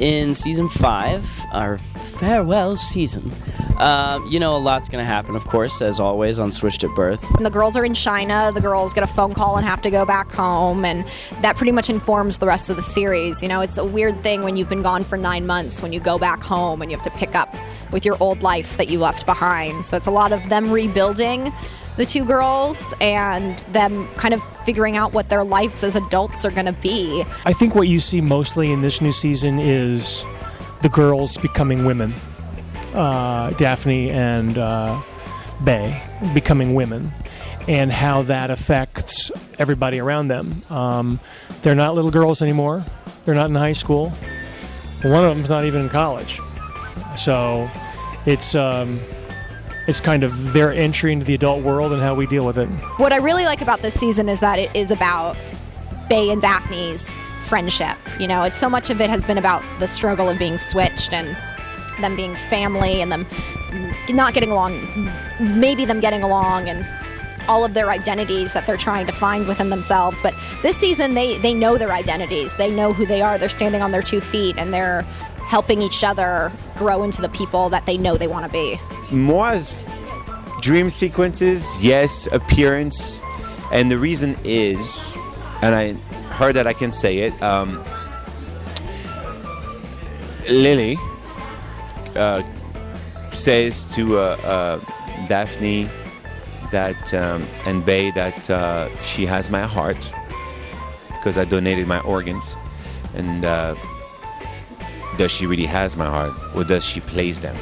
in season 5, our farewell season, a lot's going to happen, of course, as always, on Switched at Birth. And the girls are in China. The girls get a phone call and have to go back home, and that pretty much informs the rest of the series. It's a weird thing when you've been gone for 9 months, when you go back home and you have to pick up with your old life that you left behind. So it's a lot of them rebuilding the two girls and them kind of figuring out what their lives as adults are going to be. I think what you see mostly in this new season is the girls becoming women. Daphne and Bae becoming women, and how that affects everybody around them. They're not little girls anymore. They're not in high school. One of them's not even in college. So it's kind of their entry into the adult world and how we deal with it. What I really like about this season is that it is about Bae and Daphne's friendship. It's so much of it has been about the struggle of being switched and them being family and them not getting along, maybe them getting along, and all of their identities that they're trying to find within themselves. But this season, they know their identities. They know who they are. They're standing on their 2 feet, and they're helping each other grow into the people that they know they want to be. More as dream sequences, yes, appearance. And the reason is, and I heard that I can say it, Lily says to Daphne that and Bae that she has my heart because I donated my organs, and does she really has my heart, or does she plays them?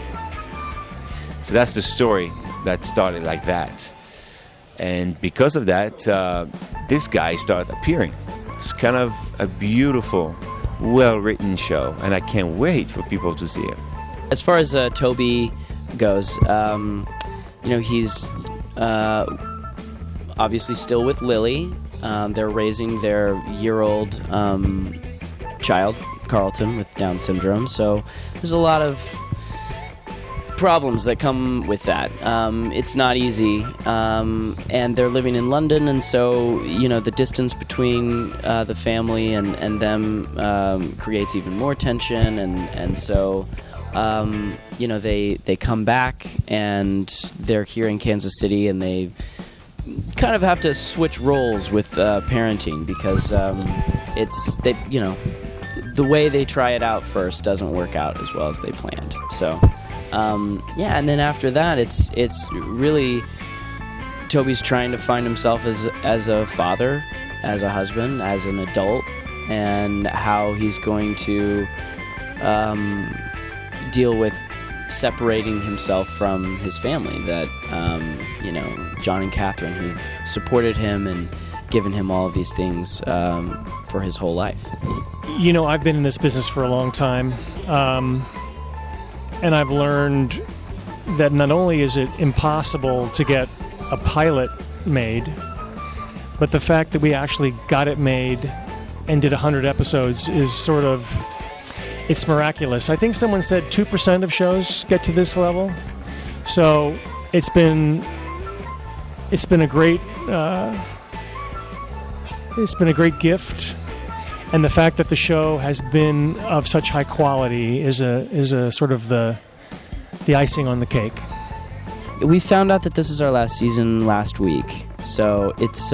So that's the story that started like that, and because of that, this guy started appearing. It's kind of a beautiful, well-written show, and I can't wait for people to see it. As far as Toby goes, he's obviously still with Lily. They're raising their year-old child, Carlton, with Down syndrome. So there's a lot of problems that come with that. It's not easy. And they're living in London, and so, the distance between the family and them creates even more tension, and so... they come back and they're here in Kansas City, and they kind of have to switch roles with parenting because the way they try it out first doesn't work out as well as they planned. So and then after that, it's really Toby's trying to find himself as a father, as a husband, as an adult, and how he's going to deal with separating himself from his family that, John and Catherine, who've supported him and given him all of these things for his whole life. I've been in this business for a long time, and I've learned that not only is it impossible to get a pilot made, but the fact that we actually got it made and did 100 episodes is sort of... It's miraculous. I think someone said 2% of shows get to this level. So it's been a great gift, and the fact that the show has been of such high quality is a sort of the icing on the cake. We found out that this is our last season last week, so it's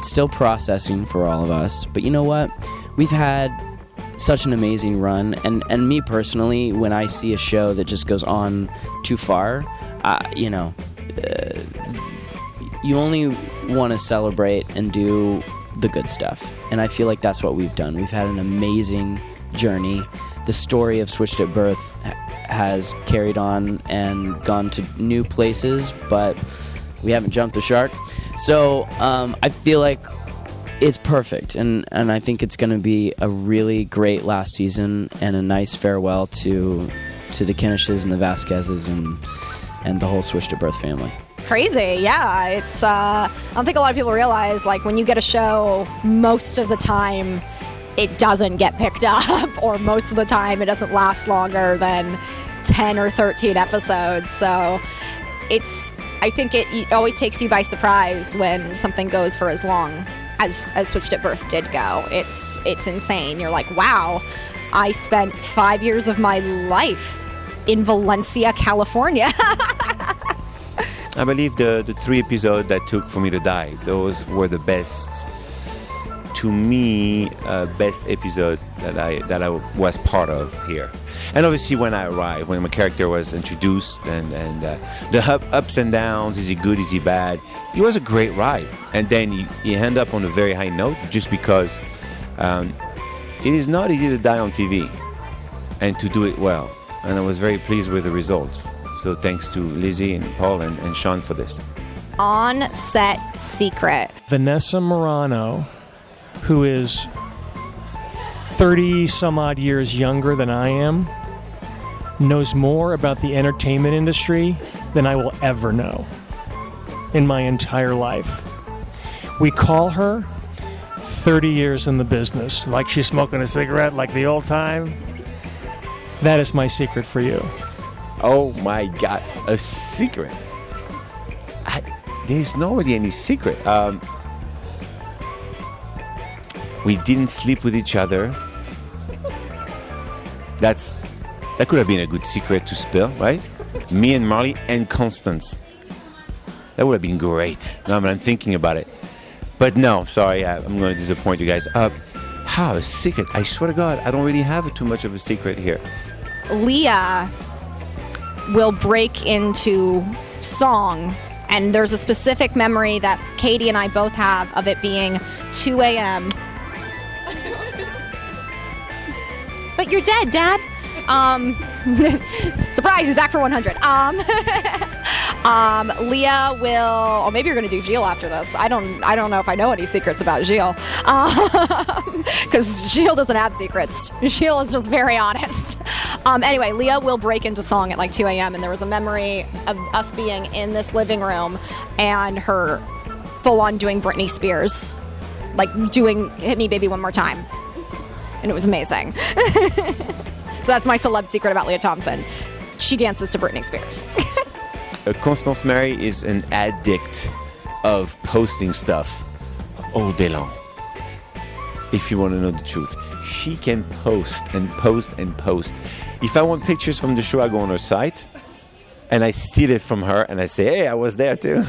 still processing for all of us. But you know what? We've had such an amazing run, and me personally, when I see a show that just goes on too far, you only want to celebrate and do the good stuff, and I feel like that's what we've done. We've had an amazing journey. The story of Switched at Birth has carried on and gone to new places, but we haven't jumped the shark. So I feel like it's perfect, and I think it's going to be a really great last season and a nice farewell to the Kinishes and the Vasquezes and the whole Switched at Birth family. Crazy, yeah. It's I don't think a lot of people realize, like, when you get a show, most of the time it doesn't get picked up, or most of the time it doesn't last longer than 10 or 13 episodes. So I think it always takes you by surprise when something goes for as long as Switched at Birth did go. It's insane. You're like, wow, I spent 5 years of my life in Valencia, California. I believe the 3 episodes that took for me to die, those were the best, to me, best episode that I was part of here. And obviously when I arrived, when my character was introduced and the ups and downs, is he good, is he bad, it was a great ride. And then you end up on a very high note just because it is not easy to die on TV and to do it well. And I was very pleased with the results. So thanks to Lizzie and Paul and Sean for this. On-set secret. Vanessa Morano, who is 30 some odd years younger than I am, knows more about the entertainment industry than I will ever know in my entire life. We call her 30 years in the business, like she's smoking a cigarette like the old time. That is my secret for you. Oh my God, a secret. There's not really any secret. We didn't sleep with each other. That could have been a good secret to spill, right? Me and Marley and Constance. That would have been great. Now I'm thinking about it. But no, sorry, I'm going to disappoint you guys. How, a secret? I swear to God, I don't really have too much of a secret here. Leah will break into song, and there's a specific memory that Katie and I both have of it being 2 a.m. But you're dead, Dad. Surprise, he's back for 100. Leah will, maybe you're gonna do Gilles after this. I don't know if I know any secrets about Gilles, because Gilles doesn't have secrets. Gilles is just very honest. Anyway, Leah will break into song at like 2 a.m. and there was a memory of us being in this living room and her full on doing Britney Spears, like doing "Hit Me Baby One More Time," and it was amazing. So that's my celeb secret about Leah Thompson. She dances to Britney Spears. Constance Mary is an addict of posting stuff all day long. If you want to know the truth, she can post and post and post. If I want pictures from the show, I go on her site and I steal it from her and I say, hey, I was there too.